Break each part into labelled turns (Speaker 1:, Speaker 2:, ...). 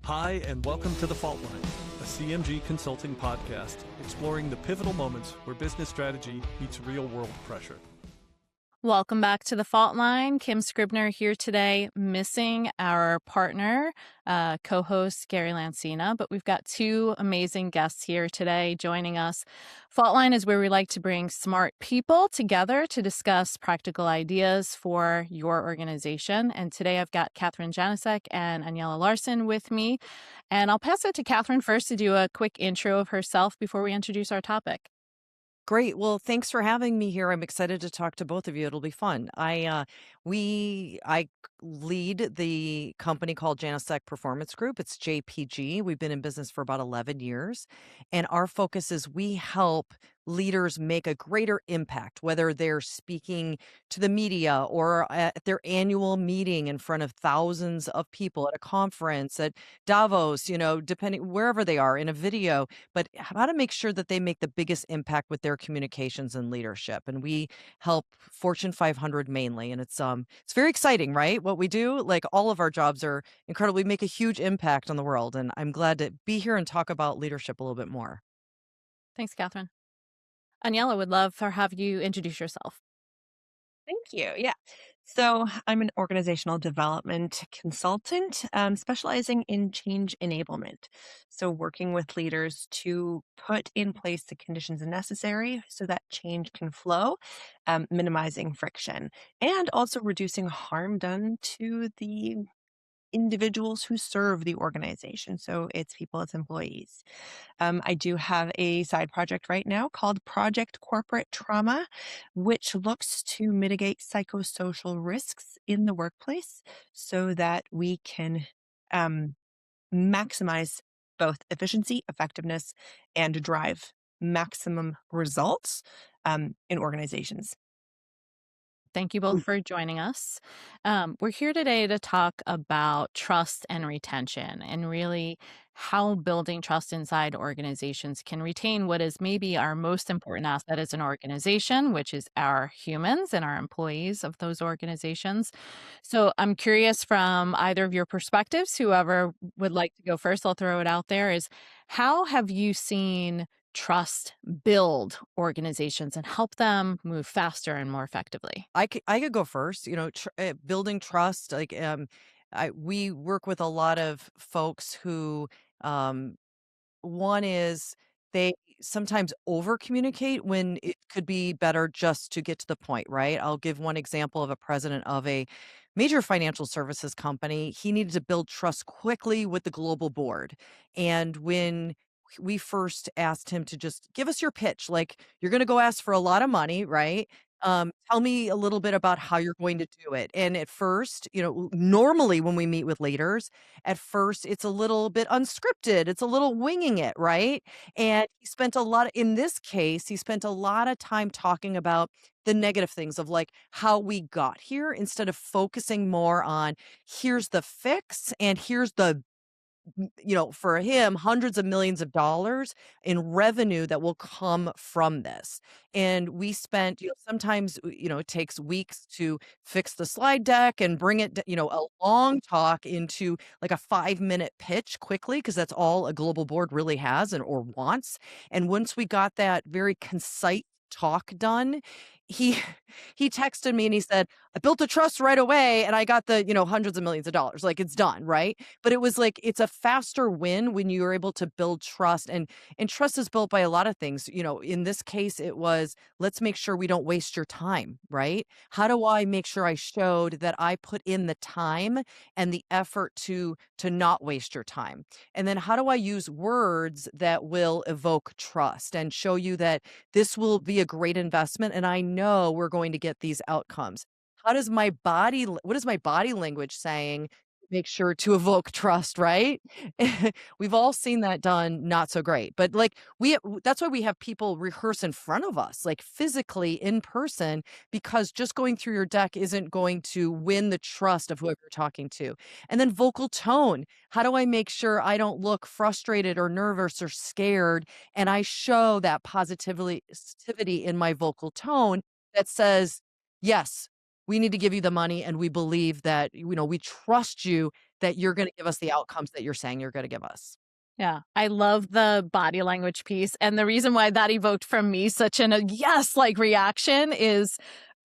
Speaker 1: Hi, and welcome to The Fault Line, a CMG consulting podcast exploring the pivotal moments where business strategy meets real-world pressure.
Speaker 2: Welcome back to The Fault Line. Kim Scribner here today, missing our partner, co-host Gary Lancina, but we've got two amazing guests here today joining us. Fault Line is where we like to bring smart people together to discuss practical ideas for your organization. And today I've got Kathryn Janicek and Aniela Larson with me. And I'll pass it to Kathryn first to do a quick intro of herself before we introduce our topic.
Speaker 3: Great. Well, thanks for having me here. I'm excited to talk to both of you. It'll be fun. I lead the company called Janicek Performance Group. It's JPG. We've been in business for about 11 years, and our focus is we help leaders make a greater impact, whether they're speaking to the media or at their annual meeting in front of thousands of people at a conference at Davos, depending wherever they are in a video, but how to make sure that they make the biggest impact with their communications and leadership. And we help Fortune 500 mainly. And it's very exciting, right? What we do, like all of our jobs are incredible. We make a huge impact on the world. And I'm glad to be here and talk about leadership a little bit more.
Speaker 2: Thanks, Kathryn. Aniela, would love to have you introduce yourself.
Speaker 4: Thank you. Yeah. So I'm an organizational development consultant, specializing in change enablement. So working with leaders to put in place the conditions necessary so that change can flow, minimizing friction, and also reducing harm done to the individuals who serve the organization. So it's people, it's employees. I do have a side project right now called Project Corporate Trauma, which looks to mitigate psychosocial risks in the workplace so that we can maximize both efficiency, effectiveness, and drive maximum results in organizations.
Speaker 2: Thank you both for joining us. We're here today to talk about trust and retention and really how building trust inside organizations can retain what is maybe our most important asset as an organization, which is our humans and our employees of those organizations. So I'm curious from either of your perspectives, whoever would like to go first, I'll throw it out there, is how have you seen trust build organizations and help them move faster and more effectively?
Speaker 3: I could go first. Building trust. We work with a lot of folks who, um, one is they sometimes over communicate when it could be better just to get to the point, right? I'll give one example of a president of a major financial services company. He needed to build trust quickly with the global board. And when we first asked him to just give us your pitch, like you're going to go ask for a lot of money, right? Tell me a little bit about how you're going to do it. And at first, normally when we meet with leaders, at first it's a little bit unscripted. It's a little winging it, right? And in this case, he spent a lot of time talking about the negative things of like how we got here instead of focusing more on here's the fix and here's the for him, hundreds of millions of dollars in revenue that will come from this. And we spent, sometimes, it takes weeks to fix the slide deck and bring it, a long talk into like a 5-minute pitch quickly, because that's all a global board really has or wants. And once we got that very concise talk done, he he texted me and he said, I built the trust right away and I got the, hundreds of millions of dollars. Like it's done, right? But it was like it's a faster win when you're able to build trust. And trust is built by a lot of things. In this case, it was let's make sure we don't waste your time, right? How do I make sure I showed that I put in the time and the effort to not waste your time? And then how do I use words that will evoke trust and show you that this will be a great investment and I know we're going to get these outcomes? What is my body language saying? Make sure to evoke trust, right? We've all seen that done not so great. But that's why we have people rehearse in front of us, like physically in person, because just going through your deck isn't going to win the trust of whoever you're talking to. And then vocal tone. How do I make sure I don't look frustrated or nervous or scared? And I show that positivity in my vocal tone that says, yes, we need to give you the money and we believe that, we trust you that you're going to give us the outcomes that you're saying you're going to give us.
Speaker 2: Yeah, I love the body language piece. And the reason why that evoked from me such a yes like reaction is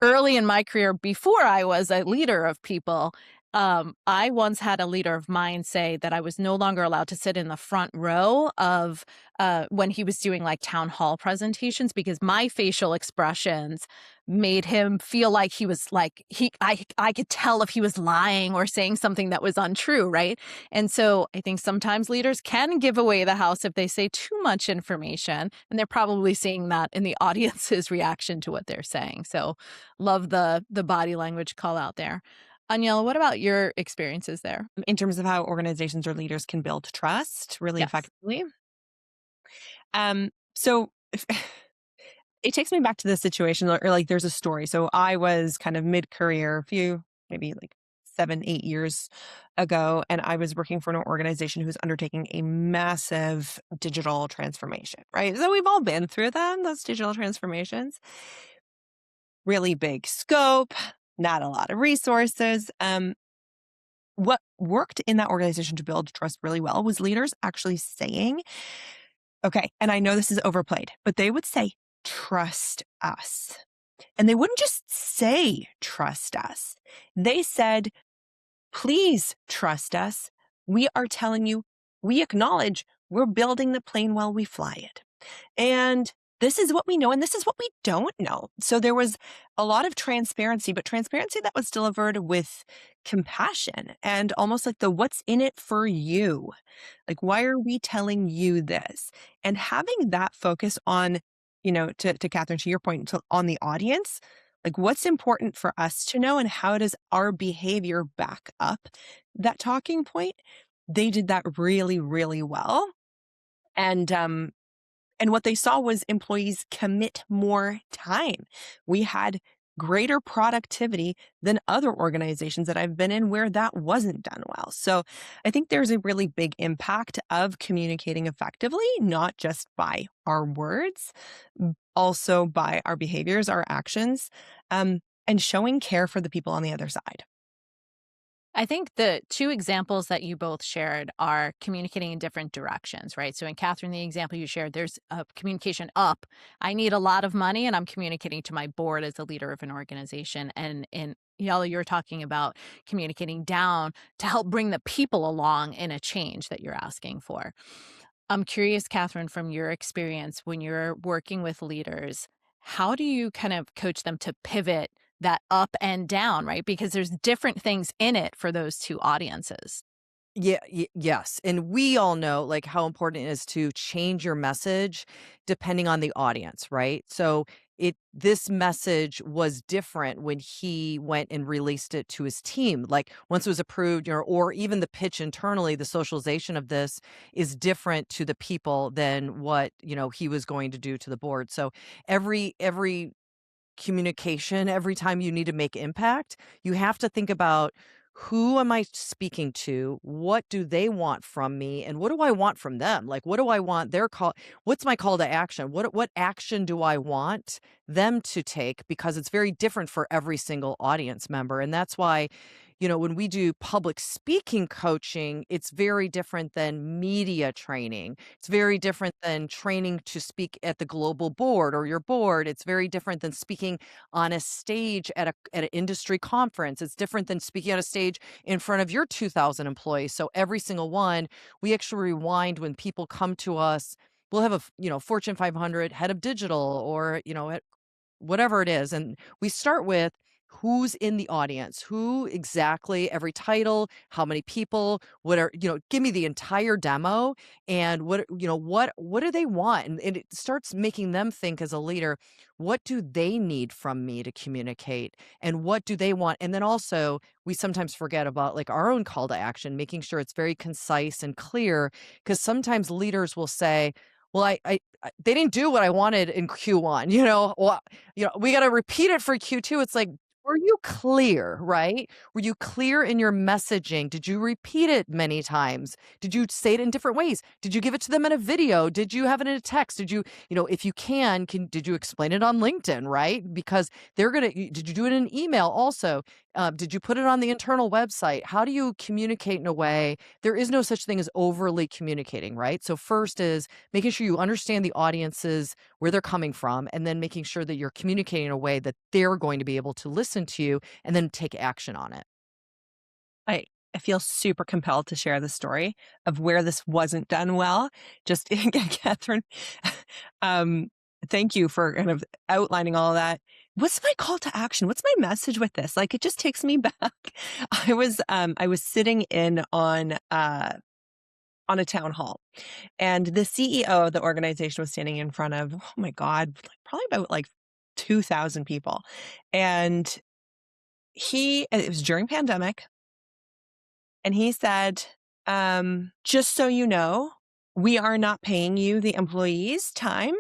Speaker 2: early in my career, before I was a leader of people, I once had a leader of mine say that I was no longer allowed to sit in the front row of when he was doing like town hall presentations because my facial expressions made him feel like he was like I could tell if he was lying or saying something that was untrue, right? And so I think sometimes leaders can give away the house if they say too much information, and they're probably seeing that in the audience's reaction to what they're saying. So love the body language call out there. Aniela, what about your experiences there?
Speaker 4: In terms of how organizations or leaders can build trust really
Speaker 2: Yes.
Speaker 4: effectively. So it takes me back to the situation, or like there's a story. So I was kind of mid-career, maybe like 7-8 years ago, and I was working for an organization who's undertaking a massive digital transformation, right? So we've all been through them, those digital transformations. Really big scope, not a lot of resources. What worked in that organization to build trust really well was leaders actually saying, okay, and I know this is overplayed, but they would say, trust us. And they wouldn't just say, trust us. They said, please trust us. We are telling you, we acknowledge we're building the plane while we fly it. And this is what we know, and this is what we don't know. So there was a lot of transparency, but transparency that was delivered with compassion and almost like the what's in it for you. Like, why are we telling you this? And having that focus on, to Kathryn, to your point, on the audience, like what's important for us to know and how does our behavior back up that talking point? They did that really, really well. And what they saw was employees commit more time. We had greater productivity than other organizations that I've been in where that wasn't done well. So I think there's a really big impact of communicating effectively, not just by our words, also by our behaviors, our actions, and showing care for the people on the other side.
Speaker 2: I think the two examples that you both shared are communicating in different directions, right? So in Kathryn, the example you shared, there's a communication up. I need a lot of money and I'm communicating to my board as a leader of an organization. And in Yala, you're talking about communicating down to help bring the people along in a change that you're asking for. I'm curious, Kathryn, from your experience when you're working with leaders, how do you kind of coach them to pivot that up and down, right? Because there's different things in it for those two audiences.
Speaker 3: Yeah, yes. And we all know like how important it is to change your message depending on the audience, right? So this message was different when he went and released it to his team. Like once it was approved, or even the pitch internally, the socialization of this is different to the people than what, he was going to do to the board. So every communication, every time you need to make impact, you have to think about who am I speaking to? What do they want from me? And what do I want from them? Like, what do I want their call? What's my call to action? What action do I want them to take? Because it's very different for every single audience member. And that's why, when we do public speaking coaching, it's very different than media training. It's very different than training to speak at the global board or your board. It's very different than speaking on a stage at an industry conference. It's different than speaking on a stage in front of your 2,000 employees. So every single one, we actually rewind when people come to us. We'll have a, Fortune 500 head of digital or, whatever it is. And we start with who's in the audience, who exactly, every title, how many people, give me the entire demo and what do they want? And it starts making them think as a leader, what do they need from me to communicate and what do they want? And then also we sometimes forget about like our own call to action, making sure it's very concise and clear, because sometimes leaders will say, well, they didn't do what I wanted in Q1, well, we got to repeat it for Q2. It's like, were you clear, right? Were you clear in your messaging? Did you repeat it many times? Did you say it in different ways? Did you give it to them in a video? Did you have it in a text? Did you, if you did you explain it on LinkedIn, right? Because did you do it in an email also? Did you put it on the internal website? How do you communicate in a way? There is no such thing as overly communicating, right? So first is making sure you understand the audiences, where they're coming from, and then making sure that you're communicating in a way that they're going to be able to listen to you and then take action on it.
Speaker 4: I feel super compelled to share the story of where this wasn't done well. Just Kathryn, thank you for kind of outlining all of that. What's my call to action? What's my message with this? Like, it just takes me back. I was sitting in on a town hall, and the CEO of the organization was standing in front of, oh my God, probably about like 2,000 people. And it was during pandemic. And he said, just so you know, we are not paying you, the employees, time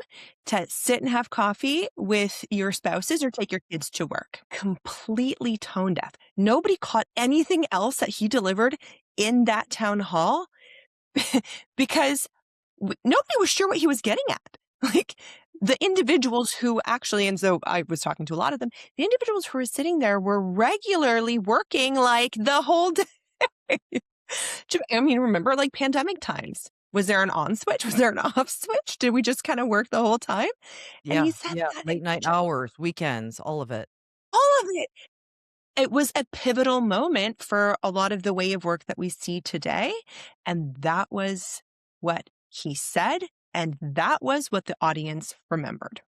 Speaker 4: to sit and have coffee with your spouses or take your kids to work. Completely tone deaf. Nobody caught anything else that he delivered in that town hall because nobody was sure what he was getting at. Like, the individuals who actually, and so I was talking to a lot of them, the individuals who were sitting there were regularly working like the whole day. I mean, remember like pandemic times? Was there an on switch? Was there an off switch? Did we just kind of work the whole time?
Speaker 3: Yeah,
Speaker 4: And he said that
Speaker 3: late night hours, weekends, all of it.
Speaker 4: all of it. It was a pivotal moment for a lot of the way of work that we see today. And that was what he said. And that was what the audience remembered.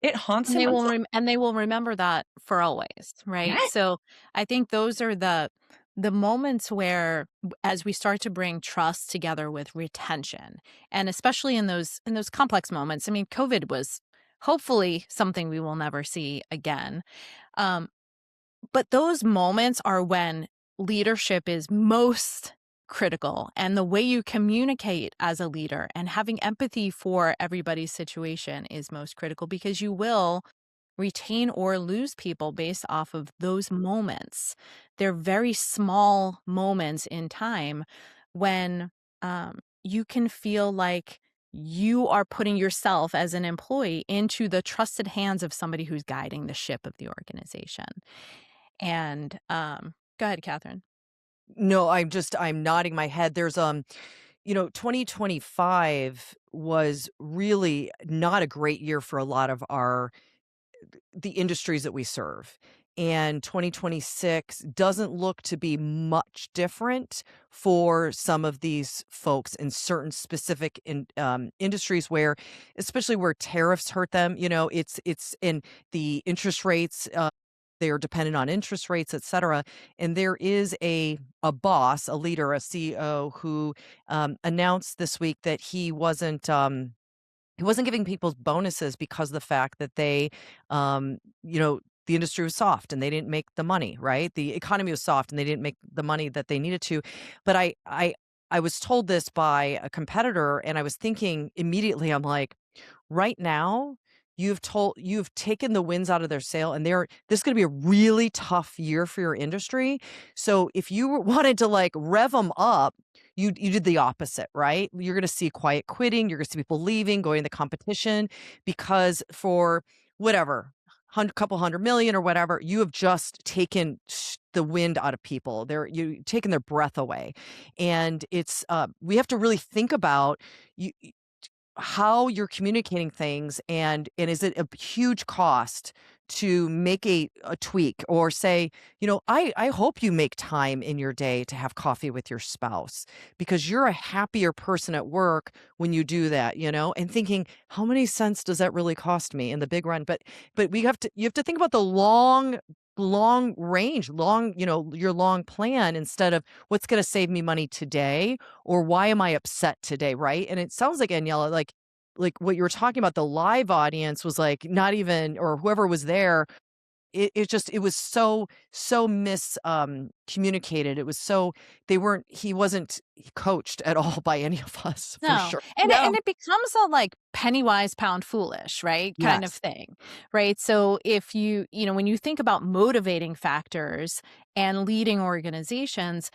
Speaker 4: It haunts
Speaker 2: And
Speaker 4: him.
Speaker 2: they will remember that for always, right?
Speaker 4: Yes.
Speaker 2: So I think those are the moments where, as we start to bring trust together with retention, and especially in those complex moments. I mean, COVID was hopefully something we will never see again. But those moments are when leadership is most critical, and the way you communicate as a leader and having empathy for everybody's situation is most critical, because you will retain or lose people based off of those moments. They're very small moments in time when you can feel like you are putting yourself as an employee into the trusted hands of somebody who's guiding the ship of the organization. And go ahead, Kathryn.
Speaker 3: No, I'm nodding my head. There's 2025 was really not a great year for a lot of the industries that we serve. And 2026 doesn't look to be much different for some of these folks in certain specific industries where, especially where tariffs hurt them. It's in the interest rates. They are dependent on interest rates, et cetera. And there is a boss, a leader, a CEO who announced this week that he wasn't giving people bonuses because of the fact that the industry was soft and they didn't make the money, right? The economy was soft and they didn't make the money that they needed to. But I was told this by a competitor, and I was thinking immediately, I'm like, right now, you've taken the winds out of their sail, and this is going to be a really tough year for your industry. So if you wanted to like rev them up, you did the opposite, right? You're going to see quiet quitting. You're going to see people leaving, going to the competition, because for whatever, couple $100 million or whatever, you have just taken the wind out of people. You've taken their breath away. And it's, we have to really think about how you're communicating things, and is it a huge cost to make a tweak, or say, I hope you make time in your day to have coffee with your spouse, because you're a happier person at work when you do that, and thinking, how many cents does that really cost me in the big run? But you have to think about the long range, your long plan, instead of what's going to save me money today, or why am I upset today, right? And it sounds like, Aniela, like what you were talking about, the live audience was like not even, or whoever was there it was so communicated. It was so he wasn't coached at all by any of us for
Speaker 2: No.
Speaker 3: sure.
Speaker 2: And
Speaker 4: No.
Speaker 2: it becomes a like penny wise, pound foolish, right? Kind of
Speaker 3: Yes.
Speaker 2: thing. Right. So if when you think about motivating factors and leading organizations,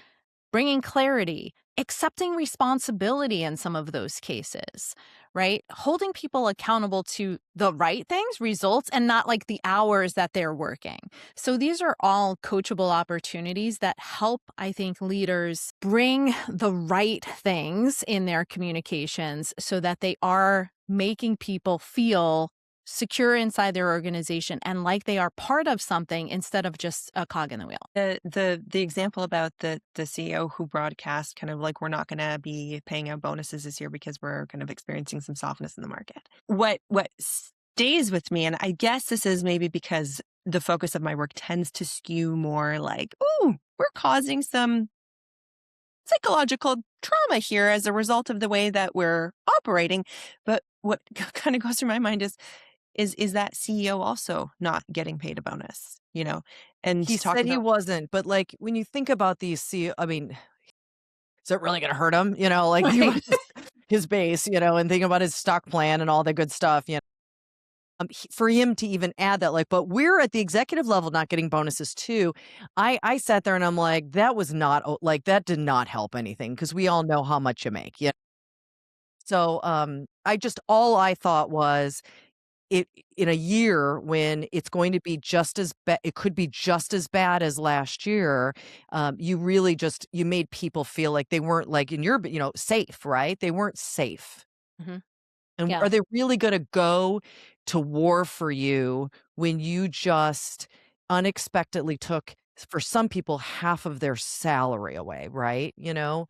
Speaker 2: bringing clarity, accepting responsibility in some of those cases, right? Holding people accountable to the right things, results, and not like the hours that they're working. So these are all coachable opportunities that help, I think, leaders bring the right things in their communications so that they are making people feel secure inside their organization and like they are part of something instead of just a cog in the wheel.
Speaker 4: The example about the CEO who broadcast kind of like, we're not going to be paying out bonuses this year because we're kind of experiencing some softness in the market. What stays with me, and I guess this is maybe because the focus of my work tends to skew more like, ooh, we're causing some psychological trauma here as a result of the way that we're operating. But what kind of goes through my mind is that CEO also not getting paid a bonus, and
Speaker 3: He
Speaker 4: talk
Speaker 3: said he
Speaker 4: about
Speaker 3: wasn't, but like when you think about these I mean, is it really going to hurt him? Like think
Speaker 2: Right.
Speaker 3: about his base, and think about his stock plan and all the good stuff. For him to even add that, like, but we're at the executive level not getting bonuses too. I sat there and I'm like, that was not like that did not help anything because we all know how much you make. Yeah. So all I thought was it in a year when it's going to be just as bad, it could be just as bad as last year. You really you made people feel like they weren't like in your, safe, right? They weren't safe.
Speaker 2: Mhm.
Speaker 3: And
Speaker 2: Yeah.
Speaker 3: are they really going to go to war for you when you just unexpectedly took, for some people, half of their salary away, right?
Speaker 2: Yeah.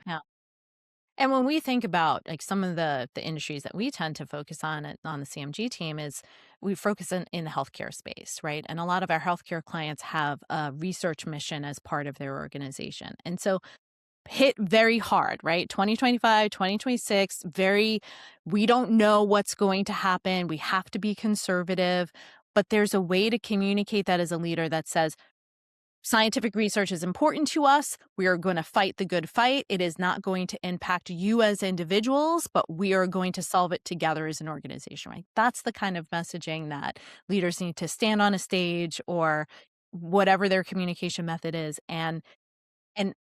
Speaker 2: And when we think about like some of the industries that we tend to focus on on the CMG team is we focus in the healthcare space, right? And a lot of our healthcare clients have a research mission as part of their organization. And so hit very hard, right? 2025, 2026, we don't know what's going to happen. We have to be conservative, but there's a way to communicate that as a leader that says, scientific research is important to us. We are going to fight the good fight. It is not going to impact you as individuals, but we are going to solve it together as an organization, right? That's the kind of messaging that leaders need to stand on a stage or whatever their communication method is. And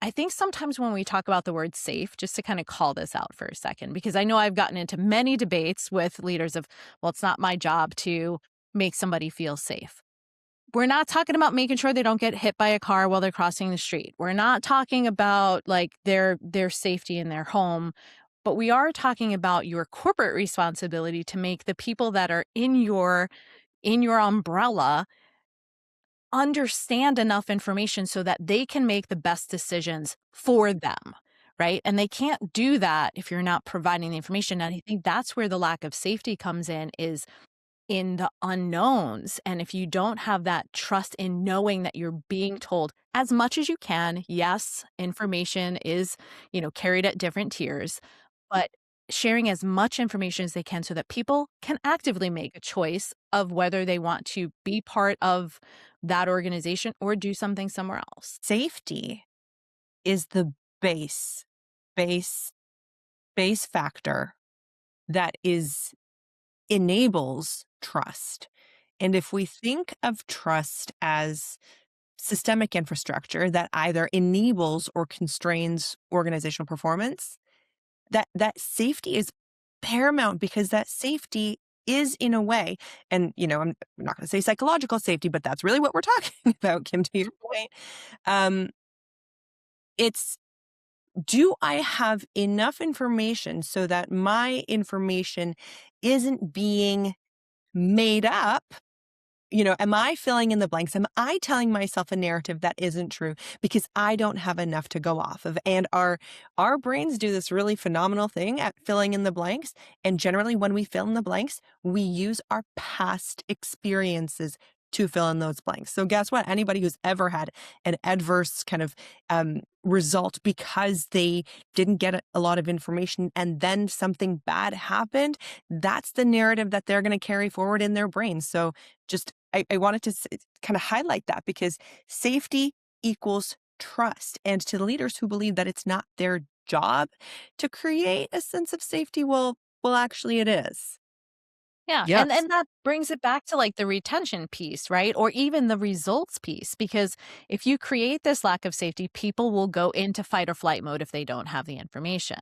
Speaker 2: I think sometimes when we talk about the word safe, just to kind of call this out for a second, because I know I've gotten into many debates with leaders of, well, it's not my job to make somebody feel safe. We're not talking about making sure they don't get hit by a car while they're crossing the street. We're not talking about like their safety in their home, but we are talking about your corporate responsibility to make the people that are in your umbrella understand enough information so that they can make the best decisions for them, right? And they can't do that if you're not providing the information. And I think that's where the lack of safety comes is in the unknowns. And if you don't have that trust in knowing that you're being told as much as you can, yes, information is, carried at different tiers, but sharing as much information as they can so that people can actively make a choice of whether they want to be part of that organization or do something somewhere else.
Speaker 4: safety is the base factor that enables trust. And if we think of trust as systemic infrastructure that either enables or constrains organizational performance, that safety is paramount, because that safety is, in a way, and I'm not going to say psychological safety, but that's really what we're talking about, Kim, to your point. It's, do I have enough information so that my information isn't being made up? Am I filling in the blanks? Am I telling myself a narrative that isn't true because I don't have enough to go off of? And our brains do this really phenomenal thing at filling in the blanks. And generally, when we fill in the blanks, we use our past experiences to fill in those blanks. So guess what? Anybody who's ever had an adverse kind of result because they didn't get a lot of information and then something bad happened, that's the narrative that they're going to carry forward in their brain. So just I wanted to kind of highlight that because safety equals trust. And to the leaders who believe that it's not their job to create a sense of safety, well, actually it is.
Speaker 2: Yeah, and
Speaker 3: Yes.
Speaker 2: and that brings it back to, like, the retention piece, right? Or even the results piece, because if you create this lack of safety, people will go into fight or flight mode if they don't have the information.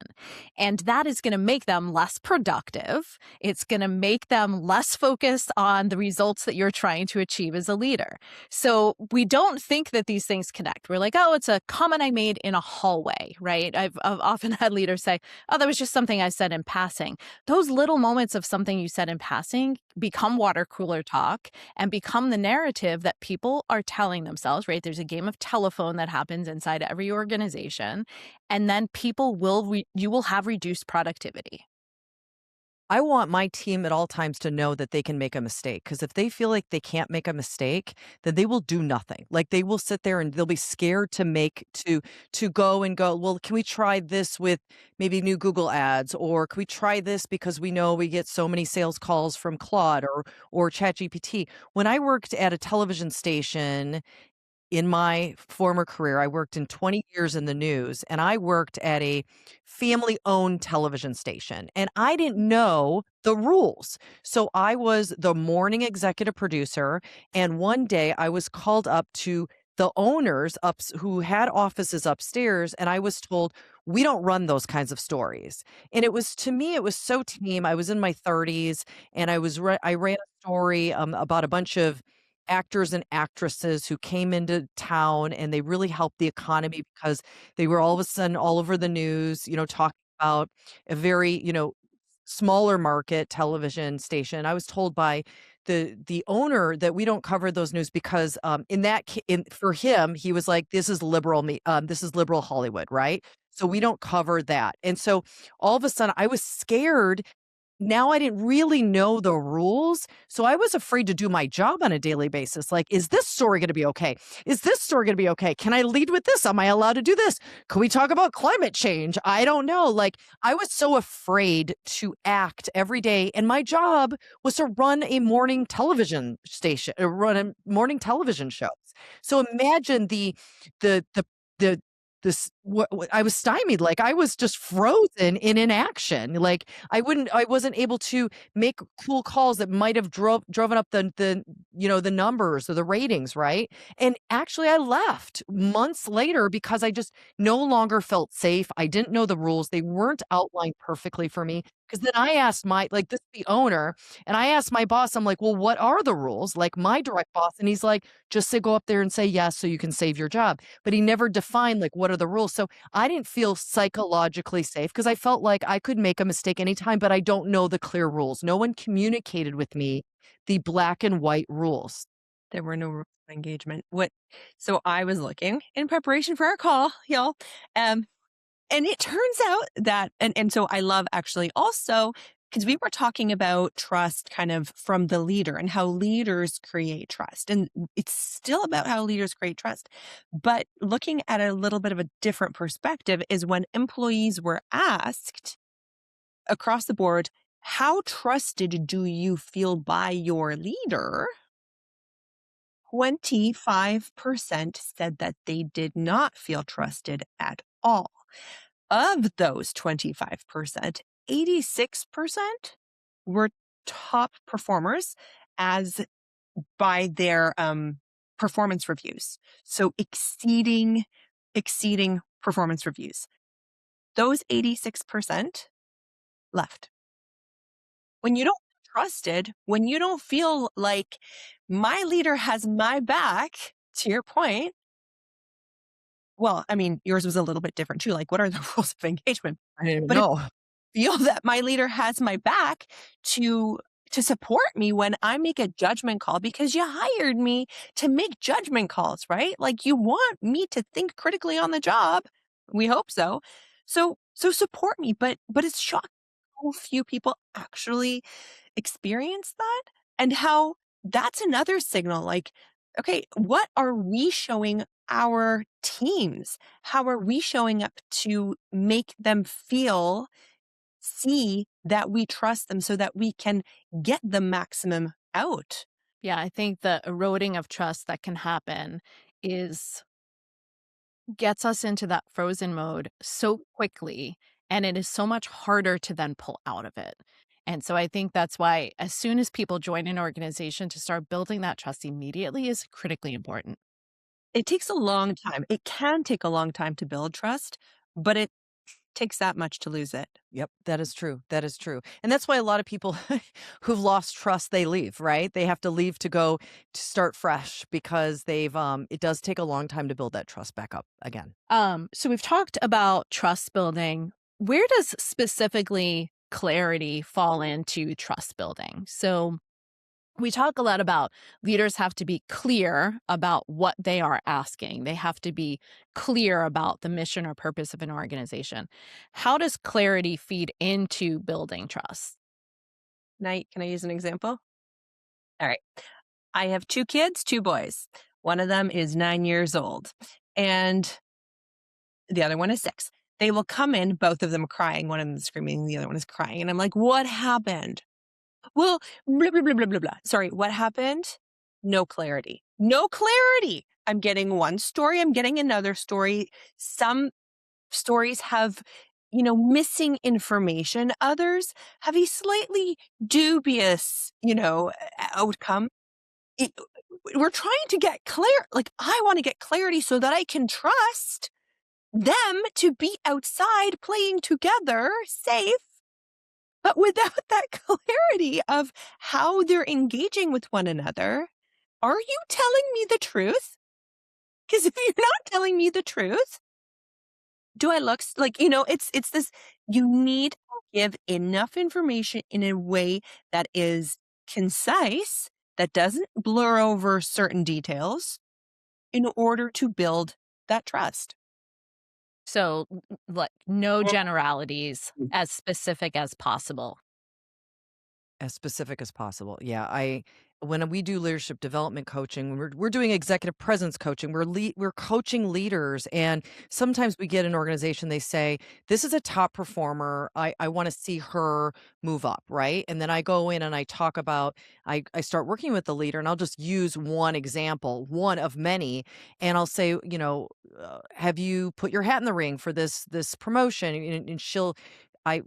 Speaker 2: And that is gonna make them less productive. It's gonna make them less focused on the results that you're trying to achieve as a leader. So we don't think that these things connect. We're like, "Oh, it's a comment I made in a hallway," right? I've often had leaders say, "Oh, that was just something I said in passing." Those little moments of something you said in passing become water cooler talk and become the narrative that people are telling themselves, right? There's a game of telephone that happens inside every organization. And then you will have reduced productivity.
Speaker 3: I want my team at all times to know that they can make a mistake, because if they feel like they can't make a mistake, then they will do nothing. Like, they will sit there and they'll be scared to go and go, well, can we try this with maybe new Google ads, or can we try this because we know we get so many sales calls from Claude or ChatGPT. When I worked at a television station in my former career, I worked in 20 years in the news, and I worked at a family-owned television station, and I didn't know the rules. So I was the morning executive producer, and one day I was called up to the owners who had offices upstairs, and I was told, "We don't run those kinds of stories." And it was, to me, it was so tame. I was in my 30s, and I ran a story about a bunch of actors and actresses who came into town, and they really helped the economy because they were all of a sudden all over the news, talking about a very, smaller market television station. I was told by the owner that we don't cover those news because for him, he was like, this is liberal Hollywood, right? So we don't cover that. And so all of a sudden I was scared. Now I didn't really know the rules, so I was afraid to do my job on a daily basis. Like, is this story gonna be okay? Is this story gonna be okay? Can I lead with this? Am I allowed to do this? Can we talk about climate change? I don't know. Like, I was so afraid to act every day, and my job was to run a morning television station, run a morning television shows. So imagine the this what I was stymied, like, I was just frozen in inaction. Like, I wasn't able to make cool calls that might have driven up the numbers or the ratings, right? And actually I left months later because I just no longer felt safe. I didn't know the rules. They weren't outlined perfectly for me. Because then I asked the owner, and I asked my boss, I'm like, "Well, what are the rules?" Like, my direct boss, and he's like, "Just to go up there and say yes so you can save your job." But he never defined, like, what are the rules. So I didn't feel psychologically safe because I felt like I could make a mistake anytime, but I don't know the clear rules. No one communicated with me the black and white rules.
Speaker 4: There were no rules of engagement. So I was looking in preparation for our call, y'all. Um, and it turns out that, and so I love actually also, because we were talking about trust kind of from the leader and how leaders create trust. And it's still about how leaders create trust. But looking at a little bit of a different perspective is when employees were asked across the board, how trusted do you feel by your leader? 25% said that they did not feel trusted at all. Of those 25%, 86% were top performers as by their performance reviews. So exceeding performance reviews. Those 86% left. When you don't feel trusted, when you don't feel like my leader has my back, to your point, well, I mean, yours was a little bit different too. Like, what are the rules of engagement?
Speaker 3: I didn't even
Speaker 4: But if
Speaker 3: know.
Speaker 4: I feel that my leader has my back to support me when I make a judgment call because you hired me to make judgment calls, right? Like, you want me to think critically on the job. We hope so. So support me. But it's shocking how few people actually experience that, and how that's another signal. Like, okay, what are we showing our teams? How are we showing up to make them see that we trust them so that we can get the maximum out
Speaker 2: Yeah, I think the eroding of trust that can happen is gets us into that frozen mode so quickly, and it is so much harder to then pull out of it. And so I think that's why as soon as people join an organization, to start building that trust immediately is critically important.
Speaker 4: It takes a long time. It can take a long time to build trust, but it takes that much to lose it.
Speaker 3: Yep, that is true. That is true. And that's why a lot of people who've lost trust, they leave, right? They have to leave to go to start fresh because it does take a long time to build that trust back up again.
Speaker 2: So we've talked about trust building. Where does specifically clarity fall into trust building? So we talk a lot about leaders have to be clear about what they are asking. They have to be clear about the mission or purpose of an organization. How does clarity feed into building trust?
Speaker 4: Can I use an example? All right. I have 2 kids, 2 boys. One of them is 9 years old, and the other one is 6. They will come in, both of them crying. One of them is screaming, the other one is crying. And I'm like, what happened? Well, blah, blah, blah, blah, blah, blah. Sorry, what happened? No clarity. No clarity. I'm getting one story. I'm getting another story. Some stories have, missing information. Others have a slightly dubious, outcome. It, we're trying to get clear. Like, I want to get clarity so that I can trust them to be outside playing together, safe, but without that clarity of how they're engaging with one another. Are you telling me the truth? Because if you're not telling me the truth, do I look like, it's this, you need to give enough information in a way that is concise, that doesn't blur over certain details in order to build that trust.
Speaker 2: So, like, no generalities, as specific as possible.
Speaker 3: As specific as possible. Yeah, when we do leadership development coaching, we're doing executive presence coaching. We're coaching leaders, and sometimes we get an organization. They say, "This is a top performer. I want to see her move up." Right, and then I go in and I talk about. I start working with the leader, and I'll just use one example, one of many, and I'll say, "Have you put your hat in the ring for this promotion?" And she'll I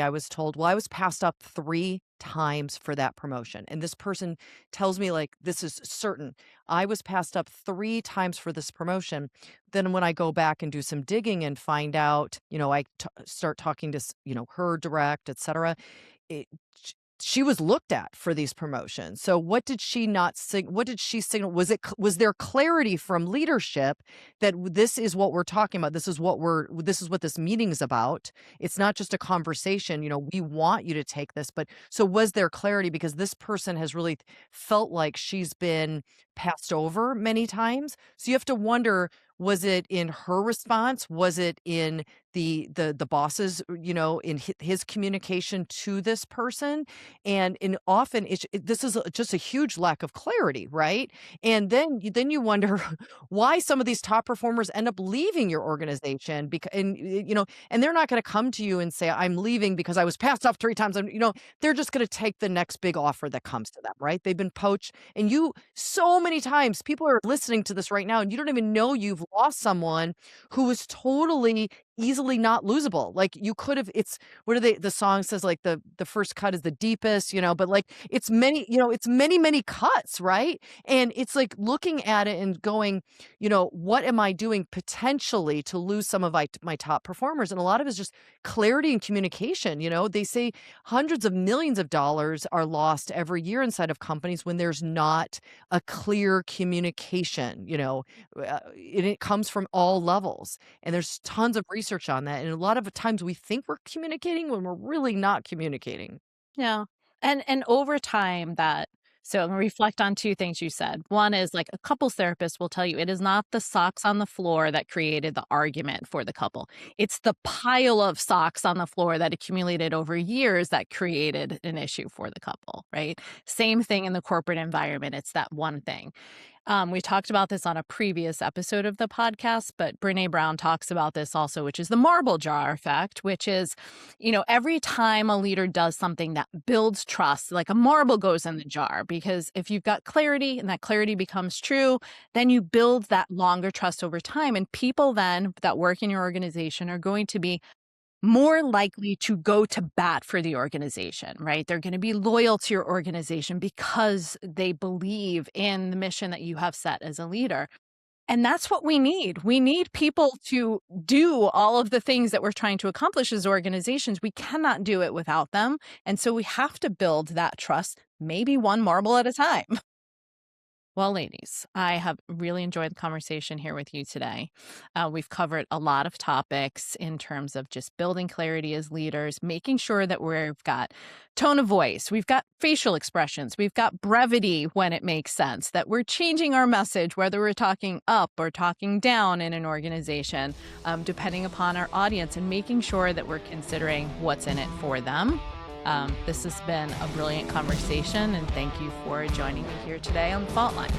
Speaker 3: was told, well, I was passed up 3 times for that promotion. And this person tells me, like, this is certain. I was passed up 3 times for this promotion. Then when I go back and do some digging and find out, start talking to, her direct, et cetera. It, she was looked at for these promotions. So what did she not what did she signal? Was there clarity from leadership that this is what we're talking about? This is what this meeting is about. It's not just a conversation, we want you to take this, but so was there clarity because this person has really felt like she's been passed over many times. So you have to wonder, was it in her response? Was it in the boss's, in his communication to this person? And often this is just a huge lack of clarity, right? And then you wonder why some of these top performers end up leaving your organization because and they're not going to come to you and say, I'm leaving because I was passed off 3 times. They're just going to take the next big offer that comes to them, right? They've been poached, and so many times people are listening to this right now, and you don't even know you've lost someone who was totally easily not losable. Like, you could have, the song says, like, the first cut is the deepest, but like it's many cuts, right? And it's like looking at it and going, what am I doing potentially to lose some of my top performers? And a lot of it is just clarity and communication. They say hundreds of millions of dollars are lost every year inside of companies when there's not a clear communication, and it comes from all levels. And there's tons of research on that. And a lot of times we think we're communicating when we're really not communicating.
Speaker 2: Yeah. And over time so I'm gonna reflect on 2 things you said. One is, like, a couples therapist will tell you it is not the socks on the floor that created the argument for the couple. It's the pile of socks on the floor that accumulated over years that created an issue for the couple, right? Same thing in the corporate environment. It's that one thing. We talked about this on a previous episode of the podcast, but Brene Brown talks about this also, which is the marble jar effect, which is, every time a leader does something that builds trust, like a marble goes in the jar, because if you've got clarity and that clarity becomes true, then you build that longer trust over time. And people then that work in your organization are going to be more likely to go to bat for the organization, right? They're going to be loyal to your organization because they believe in the mission that you have set as a leader. And that's what we need. We need people to do all of the things that we're trying to accomplish as organizations. We cannot do it without them. And so we have to build that trust, maybe one marble at a time. Well, ladies, I have really enjoyed the conversation here with you today. We've covered a lot of topics in terms of just building clarity as leaders, making sure that we've got tone of voice, we've got facial expressions, we've got brevity when it makes sense, that we're changing our message, whether we're talking up or talking down in an organization, depending upon our audience, and making sure that we're considering what's in it for them. This has been a brilliant conversation, and thank you for joining me here today on The Fault Line.